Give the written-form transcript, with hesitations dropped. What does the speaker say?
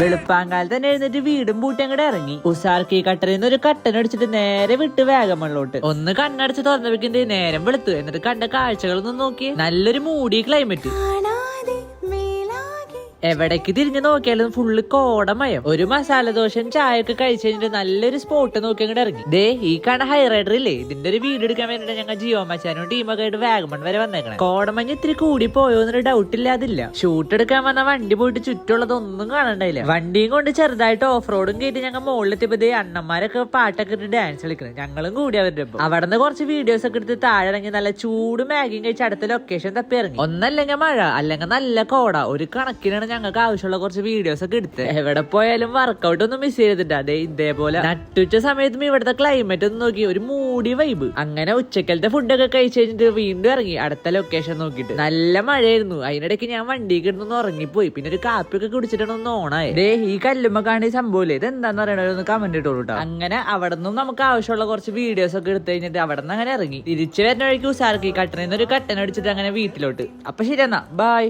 വെളുപ്പാങ്കാലത്ത് തന്നെ എഴുന്നേറ്റ് വീടും പൂട്ടി അങ്ങോട്ട് ഇറങ്ങി. ഉസാർക്ക് ഈ കട്ടറിന്ന് ഒരു കട്ടൻ അടിച്ചിട്ട് നേരെ വിട്ട് വാഗമണിലോട്ട്. ഒന്ന് കണ്ണടച്ച് തുറന്നവയ്ക്കിന്റെ നേരം വെളുത്തു. എന്നിട്ട് കണ്ട കാഴ്ചകളൊന്നും നോക്കി. നല്ലൊരു മൂടി ക്ലൈമറ്റ്. എവിടേക്ക് തിരിഞ്ഞു നോക്കിയാലും ഫുള്ള് കോടമയം. ഒരു മസാല ദോശയും ചായ ഒക്കെ കഴിച്ചു കഴിഞ്ഞിട്ട് നല്ലൊരു സ്പോട്ട് നോക്കി അങ്ങോട്ട് ഇറങ്ങി. ദേ ഈ കാണ ഹൈ റൈഡർ ഇല്ലേ, ഇതിന്റെ ഒരു വീഡിയോ എടുക്കാൻ വേണ്ടിട്ട് ഞങ്ങൾ ജിയോ മച്ചാനും ടീമൊക്കെ ആയിട്ട് വാഗമൺ വരെ വന്നേക്കണം. കോടമഞ്ഞ് ഇത്തിരി കൂടി പോയോ എന്നൊരു ഡൗട്ട് ഇല്ലാതില്ല. ഷൂട്ട് എടുക്കാൻ വന്ന വണ്ടി പോയിട്ട് ചുറ്റുള്ളതൊന്നും കാണണ്ടായില്ല. വണ്ടിയും കൊണ്ട് ചെറുതായിട്ട് ഓഫ് റോഡും കയറ്റി ഞങ്ങൾ മുകളിലെത്തിയപ്പോ ദേ അണ്ണന്മാരൊക്കെ പാട്ടൊക്കെ ഇട്ട് ഡാൻസ് കളിക്കുന്നത്. ഞങ്ങളും കൂടി അവരുടെ ഒപ്പം. അവിടെ നിന്ന് കുറച്ച് വീഡിയോസ് ഒക്കെ എടുത്ത് താഴെ ഇറങ്ങി നല്ല ചൂട് മാഗിയും കഴിച്ച് അടുത്ത ലൊക്കേഷൻ തപ്പി ഇറങ്ങി. ഒന്നല്ലെങ്കിൽ മഴ, അല്ലെങ്കിൽ നല്ല കോട. ഒരു കണക്കിനാണ് ഞങ്ങൾക്ക് ആവശ്യമുള്ള കുറച്ച് വീഡിയോസ് ഒക്കെ എടുത്ത്. എവിടെ പോയാലും വർക്കൗട്ട് ഒന്നും മിസ് ചെയ്തിട്ട് അതെ ഇതേപോലെ നട്ടുച്ച സമയത്തും ഇവിടുത്തെ ക്ലൈമറ്റ് ഒന്ന് നോക്കി, ഒരു മൂടി വൈബ്. അങ്ങനെ ഉച്ചക്കലത്തെ ഫുഡൊക്കെ കഴിച്ചു കഴിഞ്ഞിട്ട് വീണ്ടും ഇറങ്ങി അടുത്ത ലൊക്കേഷൻ നോക്കിയിട്ട്. നല്ല മഴയായിരുന്നു. അതിനിടയ്ക്ക് ഞാൻ വണ്ടി കിടന്നൊന്ന് ഉറങ്ങിപ്പോയി. പിന്നെ ഒരു കാപ്പിയൊക്കെ കുടിച്ചിട്ടാണ് ഒന്ന് ഓണായി. ദേ ഈ കല്ലുമ്മ കാണി സംഭവം ഇത് എന്താന്ന് പറയണ കമന്റ് ഇട്ടോളൂ കേട്ടോ. അങ്ങനെ അവിടെ നിന്നും നമുക്ക് ആവശ്യമുള്ള കുറച്ച് വീഡിയോസ് ഒക്കെ എടുത്തു കഴിഞ്ഞിട്ട് അവിടെ നിന്ന് അങ്ങനെ ഇറങ്ങി. തിരിച്ചു വരുന്ന വഴിക്ക് ഉസാർക്ക് കട്ടനിൽ നിന്ന് ഒരു കട്ടൻ അടിച്ചിട്ട് അങ്ങനെ വീട്ടിലോട്ട്. അപ്പൊ ശരി എന്നാ ബൈ.